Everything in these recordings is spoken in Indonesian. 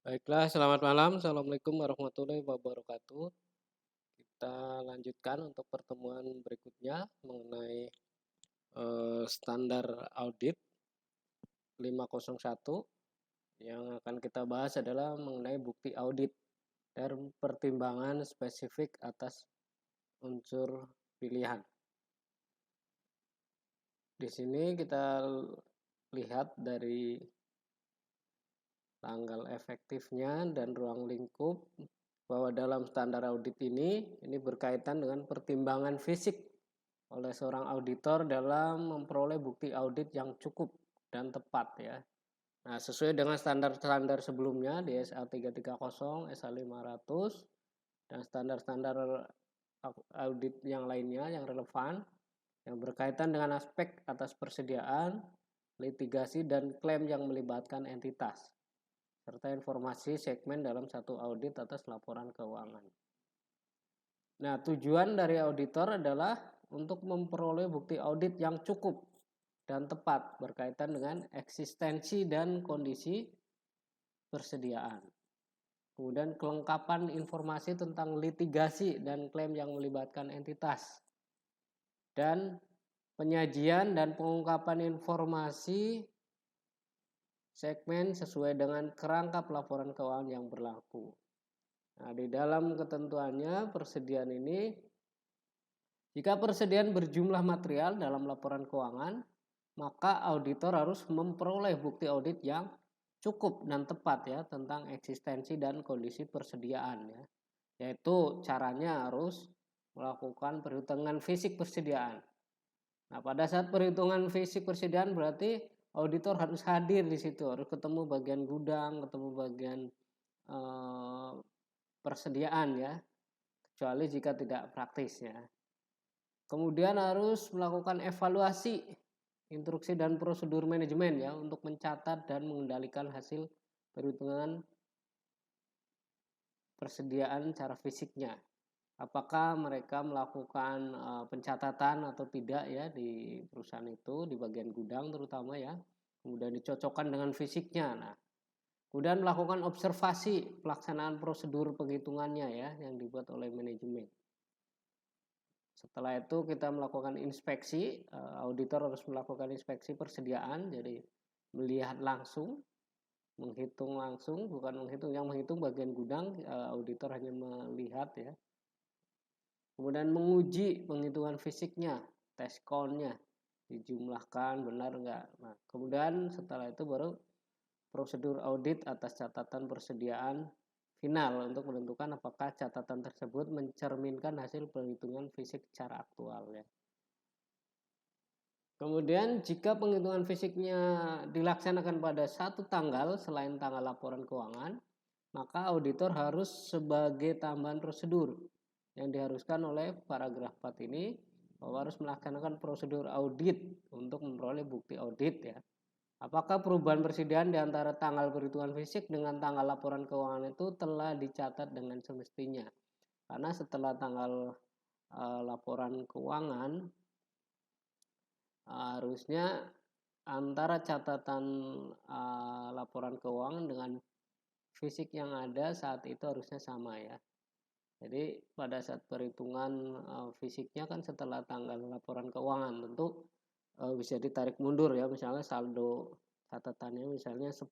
Baiklah, selamat malam. Assalamualaikum warahmatullahi wabarakatuh. Kita lanjutkan untuk pertemuan berikutnya mengenai standar audit 501. Yang akan kita bahas adalah mengenai bukti audit dan pertimbangan spesifik atas unsur pilihan. Di sini kita lihat dari tanggal efektifnya dan ruang lingkup bahwa dalam standar audit ini berkaitan dengan pertimbangan fisik oleh seorang auditor dalam memperoleh bukti audit yang cukup dan tepat ya. Nah, sesuai dengan standar-standar sebelumnya di SA 330, SA 500 dan standar-standar audit yang lainnya yang relevan yang berkaitan dengan aspek atas persediaan, litigasi dan klaim yang melibatkan entitas serta informasi segmen dalam satu audit atas laporan keuangan. Nah, tujuan dari auditor adalah untuk memperoleh bukti audit yang cukup dan tepat berkaitan dengan eksistensi dan kondisi persediaan. Kemudian kelengkapan informasi tentang litigasi dan klaim yang melibatkan entitas. Dan penyajian dan pengungkapan informasi segmen sesuai dengan kerangka pelaporan keuangan yang berlaku. Nah, di dalam ketentuannya persediaan ini, jika persediaan berjumlah material dalam laporan keuangan, maka auditor harus memperoleh bukti audit yang cukup dan tepat ya tentang eksistensi dan kondisi persediaan ya. Yaitu caranya harus melakukan perhitungan fisik persediaan. Nah, pada saat perhitungan fisik persediaan berarti auditor harus hadir di situ, harus ketemu bagian gudang, ketemu bagian persediaan ya, kecuali jika tidak praktis ya. Kemudian harus melakukan evaluasi, instruksi dan prosedur manajemen ya untuk mencatat dan mengendalikan hasil perhitungan persediaan secara fisiknya. Apakah mereka melakukan pencatatan atau tidak ya di perusahaan itu, di bagian gudang terutama ya. Kemudian dicocokkan dengan fisiknya. Nah, kemudian melakukan observasi pelaksanaan prosedur penghitungannya ya yang dibuat oleh manajemen. Setelah itu kita melakukan inspeksi, auditor harus melakukan inspeksi persediaan, jadi melihat langsung, menghitung langsung, bukan menghitung, yang menghitung bagian gudang, auditor hanya melihat ya. Kemudian menguji penghitungan fisiknya, test count-nya, dijumlahkan benar enggak. Nah, kemudian setelah itu baru prosedur audit atas catatan persediaan final untuk menentukan apakah catatan tersebut mencerminkan hasil perhitungan fisik secara aktual ya. Kemudian jika penghitungan fisiknya dilaksanakan pada satu tanggal selain tanggal laporan keuangan, maka auditor harus sebagai tambahan prosedur yang diharuskan oleh paragraf 4 ini bahwa harus melaksanakan prosedur audit untuk memperoleh bukti audit ya. Apakah perubahan persediaan di antara tanggal perhitungan fisik dengan tanggal laporan keuangan itu telah dicatat dengan semestinya? Karena setelah tanggal laporan keuangan harusnya antara catatan laporan keuangan dengan fisik yang ada saat itu harusnya sama ya. Jadi pada saat perhitungan fisiknya kan setelah tanggal laporan keuangan tentu bisa ditarik mundur ya, misalnya saldo catatannya misalnya 10.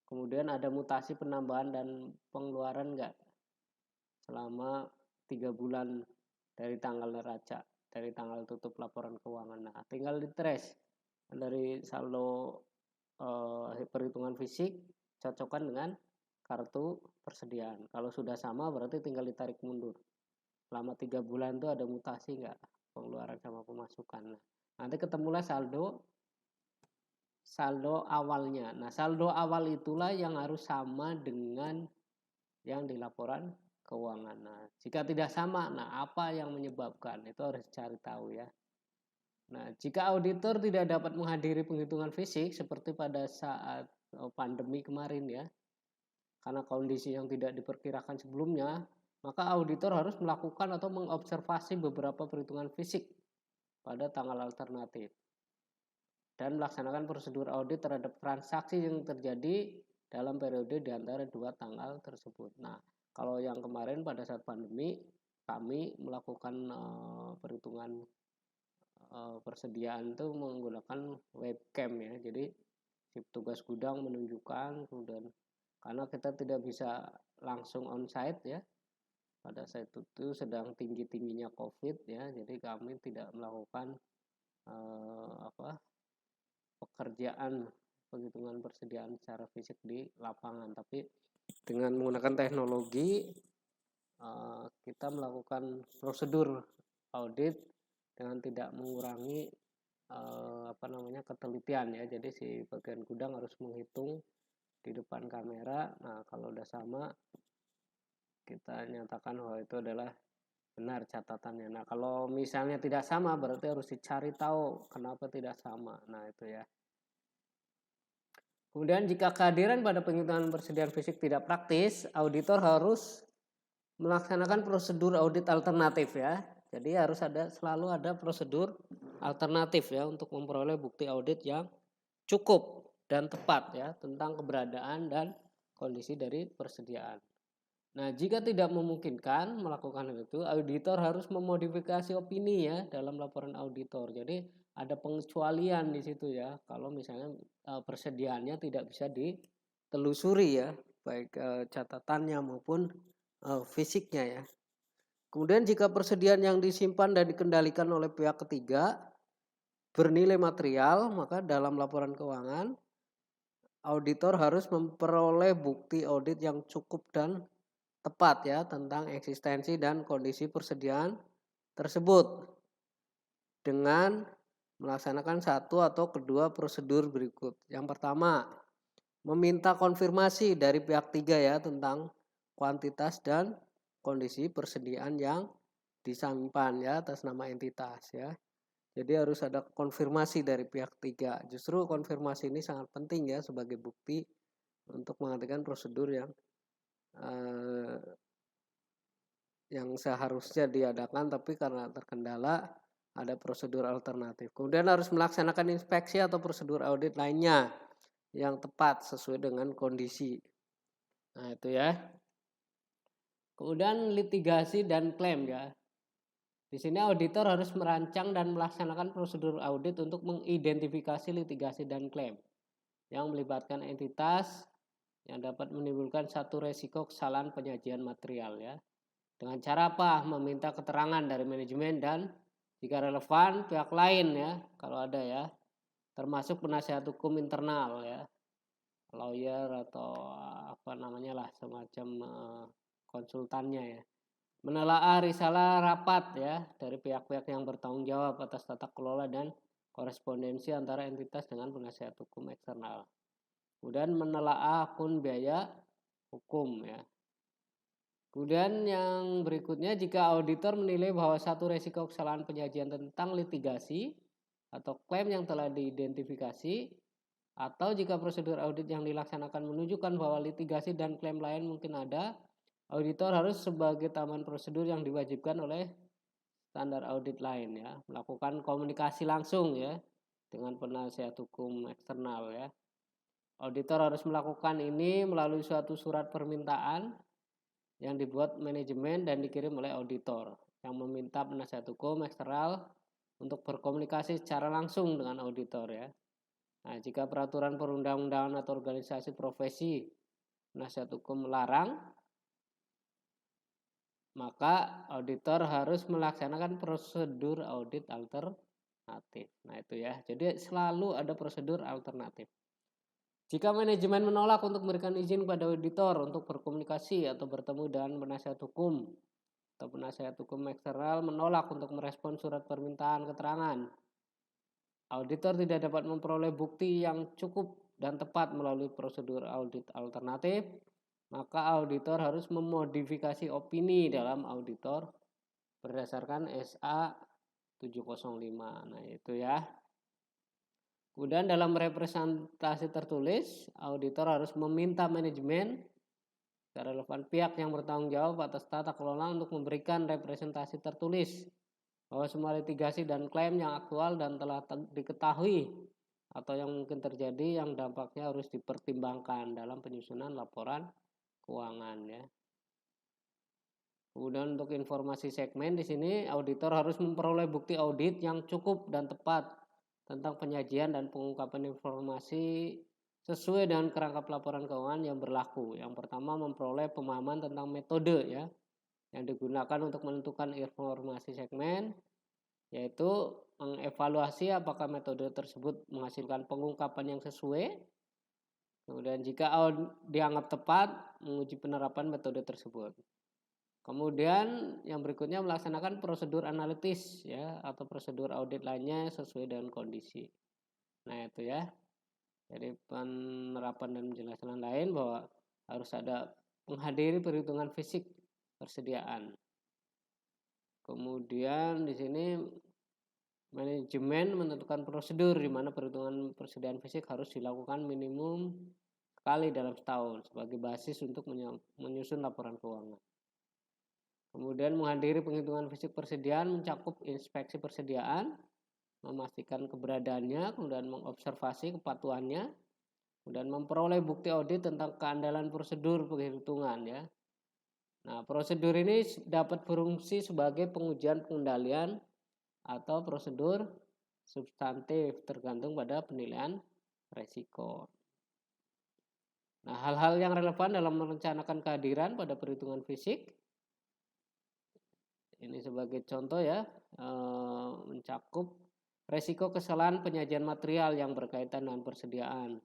Kemudian ada mutasi penambahan dan pengeluaran enggak selama 3 bulan dari tanggal neraca, dari tanggal tutup laporan keuangan. Nah, tinggal di trace dari saldo perhitungan fisik cocokkan dengan kartu persediaan. Kalau sudah sama berarti tinggal ditarik mundur. Selama 3 bulan itu ada mutasi nggak pengeluaran sama pemasukan. Nah, nanti ketemulah saldo awalnya. Nah, saldo awal itulah yang harus sama dengan yang di laporan keuangan. Nah, jika tidak sama, nah apa yang menyebabkan? Itu harus cari tahu ya. Nah, jika auditor tidak dapat menghadiri penghitungan fisik seperti pada saat pandemi kemarin ya, karena kondisi yang tidak diperkirakan sebelumnya, maka auditor harus melakukan atau mengobservasi beberapa perhitungan fisik pada tanggal alternatif dan melaksanakan prosedur audit terhadap transaksi yang terjadi dalam periode di antara dua tanggal tersebut. Nah, kalau yang kemarin pada saat pandemi, kami melakukan perhitungan persediaan itu menggunakan webcam ya. Jadi si petugas gudang menunjukkan, kemudian karena kita tidak bisa langsung onsite ya, pada saat itu sedang tinggi-tingginya COVID ya, jadi kami tidak melakukan pekerjaan penghitungan persediaan secara fisik di lapangan, tapi dengan menggunakan teknologi kita melakukan prosedur audit dengan tidak mengurangi ketelitian ya. Jadi si bagian gudang harus menghitung di depan kamera. Nah, kalau udah sama kita nyatakan bahwa itu adalah benar catatannya. Nah, kalau misalnya tidak sama berarti harus dicari tahu kenapa tidak sama. Nah, itu ya. Kemudian jika kehadiran pada penghitungan persediaan fisik tidak praktis, auditor harus melaksanakan prosedur audit alternatif ya. Jadi harus selalu ada prosedur alternatif ya untuk memperoleh bukti audit yang cukup dan tepat ya tentang keberadaan dan kondisi dari persediaan. Nah, jika tidak memungkinkan melakukan itu, auditor harus memodifikasi opini ya dalam laporan auditor. Jadi ada pengecualian di situ ya. Kalau misalnya persediaannya tidak bisa ditelusuri ya, baik catatannya maupun fisiknya ya. Kemudian jika persediaan yang disimpan dan dikendalikan oleh pihak ketiga bernilai material, maka dalam laporan keuangan auditor harus memperoleh bukti audit yang cukup dan tepat ya tentang eksistensi dan kondisi persediaan tersebut dengan melaksanakan satu atau kedua prosedur berikut. Yang pertama, meminta konfirmasi dari pihak tiga ya tentang kuantitas dan kondisi persediaan yang disimpan ya atas nama entitas ya. Jadi harus ada konfirmasi dari pihak tiga. Justru konfirmasi ini sangat penting ya sebagai bukti untuk menghentikan prosedur yang seharusnya diadakan tapi karena terkendala ada prosedur alternatif. Kemudian harus melaksanakan inspeksi atau prosedur audit lainnya yang tepat sesuai dengan kondisi. Nah, itu ya. Kemudian litigasi dan klaim ya. Di sini auditor harus merancang dan melaksanakan prosedur audit untuk mengidentifikasi litigasi dan klaim yang melibatkan entitas yang dapat menimbulkan satu resiko kesalahan penyajian material ya. Dengan cara apa? Meminta keterangan dari manajemen dan jika relevan pihak lain ya, kalau ada ya, termasuk penasihat hukum internal ya, lawyer atau semacam konsultannya ya. Menelaah risalah rapat ya dari pihak-pihak yang bertanggung jawab atas tata kelola dan korespondensi antara entitas dengan penasihat hukum eksternal. Kemudian menelaah akun biaya hukum ya. Kemudian yang berikutnya, jika auditor menilai bahwa satu resiko kesalahan penyajian tentang litigasi atau klaim yang telah diidentifikasi, atau jika prosedur audit yang dilaksanakan menunjukkan bahwa litigasi dan klaim lain mungkin ada, auditor harus sebagai tahapan prosedur yang diwajibkan oleh standar audit lain ya, melakukan komunikasi langsung ya dengan penasihat hukum eksternal ya. Auditor harus melakukan ini melalui suatu surat permintaan yang dibuat manajemen dan dikirim oleh auditor yang meminta penasihat hukum eksternal untuk berkomunikasi secara langsung dengan auditor ya. Nah, jika peraturan perundang-undangan atau organisasi profesi penasihat hukum melarang, maka auditor harus melaksanakan prosedur audit alternatif. alternatif. Nah, itu ya. Jadi selalu ada prosedur alternatif. Jika manajemen menolak untuk memberikan izin kepada auditor untuk berkomunikasi atau bertemu dengan penasihat hukum atau penasihat hukum eksternal menolak untuk merespon surat permintaan keterangan, auditor tidak dapat memperoleh bukti yang cukup dan tepat melalui prosedur audit alternatif, maka auditor harus memodifikasi opini dalam auditor berdasarkan SA 705. Nah, itu ya. Kemudian dalam representasi tertulis, auditor harus meminta manajemen relevan pihak yang bertanggung jawab atas tata kelola untuk memberikan representasi tertulis bahwa semua litigasi dan klaim yang aktual dan telah diketahui atau yang mungkin terjadi yang dampaknya harus dipertimbangkan dalam penyusunan laporan keuangan ya. Kemudian untuk informasi segmen di sini auditor harus memperoleh bukti audit yang cukup dan tepat tentang penyajian dan pengungkapan informasi sesuai dengan kerangka pelaporan keuangan yang berlaku. Yang pertama memperoleh pemahaman tentang metode ya yang digunakan untuk menentukan informasi segmen, yaitu mengevaluasi apakah metode tersebut menghasilkan pengungkapan yang sesuai. Kemudian jika dianggap tepat, menguji penerapan metode tersebut. Kemudian yang berikutnya melaksanakan prosedur analitis ya atau prosedur audit lainnya sesuai dengan kondisi. Nah, itu ya. Jadi penerapan dan penjelasan lain bahwa harus ada menghadiri perhitungan fisik persediaan. Kemudian di sini manajemen menentukan prosedur di mana perhitungan persediaan fisik harus dilakukan minimum sekali dalam setahun sebagai basis untuk menyusun laporan keuangan. Kemudian menghadiri penghitungan fisik persediaan mencakup inspeksi persediaan, memastikan keberadaannya, kemudian mengobservasi kepatuhannya, kemudian memperoleh bukti audit tentang keandalan prosedur penghitungan ya. Nah, prosedur ini dapat berfungsi sebagai pengujian pengendalian atau prosedur substantif tergantung pada penilaian resiko. Nah, hal-hal yang relevan dalam merencanakan kehadiran pada perhitungan fisik ini sebagai contoh ya, mencakup resiko kesalahan penyajian material yang berkaitan dengan persediaan.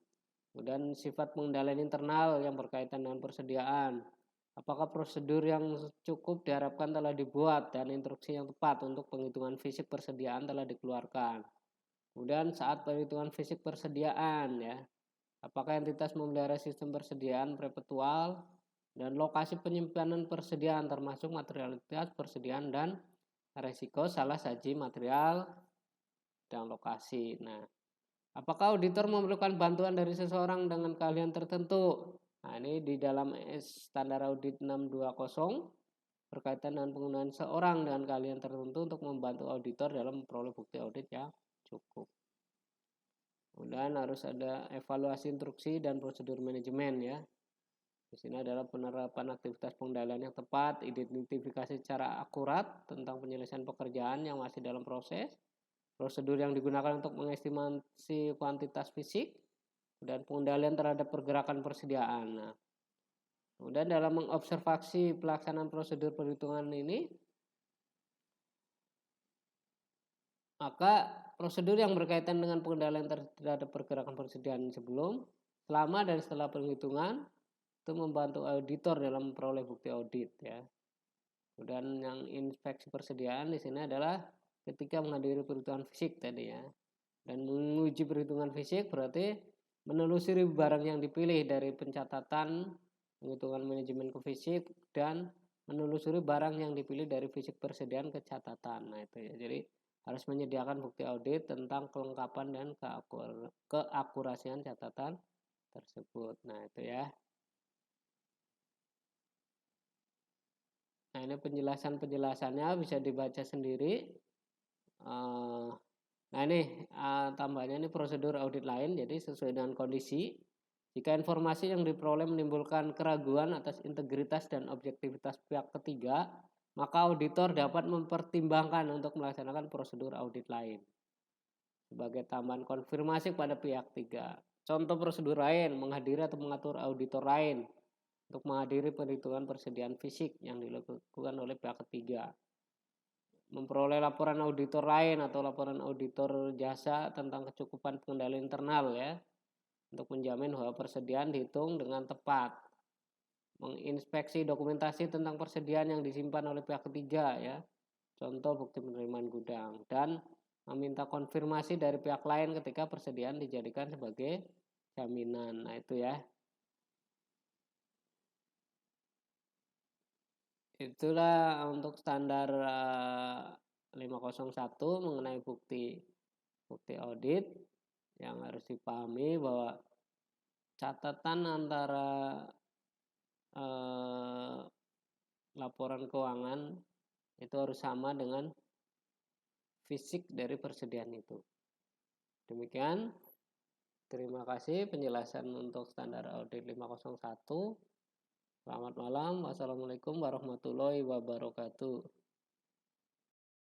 Kemudian sifat pengendalian internal yang berkaitan dengan persediaan. Apakah prosedur yang cukup diharapkan telah dibuat dan instruksi yang tepat untuk penghitungan fisik persediaan telah dikeluarkan. Kemudian saat perhitungan fisik persediaan ya, apakah entitas memelihara sistem persediaan perpetual dan lokasi penyimpanan persediaan termasuk materialitas persediaan dan resiko salah saji material dan lokasi. Nah, apakah auditor memerlukan bantuan dari seseorang dengan keahlian tertentu? Nah, ini di dalam standar audit 620 berkaitan dengan penggunaan seorang dengan keahlian tertentu untuk membantu auditor dalam memperoleh bukti audit yang cukup. Kemudian harus ada evaluasi instruksi dan prosedur manajemen ya. Di sini adalah penerapan aktivitas pengendalian yang tepat, identifikasi secara akurat tentang penyelesaian pekerjaan yang masih dalam proses, prosedur yang digunakan untuk mengestimasi kuantitas fisik, dan pengendalian terhadap pergerakan persediaan. Nah, kemudian dalam mengobservasi pelaksanaan prosedur perhitungan ini, maka prosedur yang berkaitan dengan pengendalian terhadap pergerakan persediaan sebelum, selama, dan setelah perhitungan itu membantu auditor dalam memperoleh bukti audit ya. Kemudian yang inspeksi persediaan di sini adalah ketika menghadiri perhitungan fisik tadi ya. Dan menguji perhitungan fisik berarti menelusuri barang yang dipilih dari pencatatan, penghitungan manajemen ke fisik, dan menelusuri barang yang dipilih dari fisik persediaan ke catatan. Nah, itu ya. Jadi harus menyediakan bukti audit tentang kelengkapan dan keakurasian catatan tersebut. Nah, itu ya. Nah, ini penjelasannya bisa dibaca sendiri. Nah, ini tambahnya ini prosedur audit lain, jadi sesuai dengan kondisi. Jika informasi yang diperoleh menimbulkan keraguan atas integritas dan objektivitas pihak ketiga, maka auditor dapat mempertimbangkan untuk melaksanakan prosedur audit lain sebagai tambahan konfirmasi kepada pihak ketiga. Contoh prosedur lain, menghadiri atau mengatur auditor lain untuk menghadiri perhitungan persediaan fisik yang dilakukan oleh pihak ketiga. memperoleh laporan auditor lain atau laporan auditor jasa tentang kecukupan pengendali internal ya, untuk menjamin bahwa persediaan dihitung dengan tepat. Menginspeksi dokumentasi tentang persediaan yang disimpan oleh pihak ketiga ya, contoh bukti penerimaan gudang, dan meminta konfirmasi dari pihak lain ketika persediaan dijadikan sebagai jaminan. Nah itu ya. Itulah untuk standar 501 mengenai bukti audit yang harus dipahami bahwa catatan antara laporan keuangan itu harus sama dengan fisik dari persediaan itu. Demikian, terima kasih penjelasan untuk standar audit 501. Selamat malam. Wassalamualaikum warahmatullahi wabarakatuh.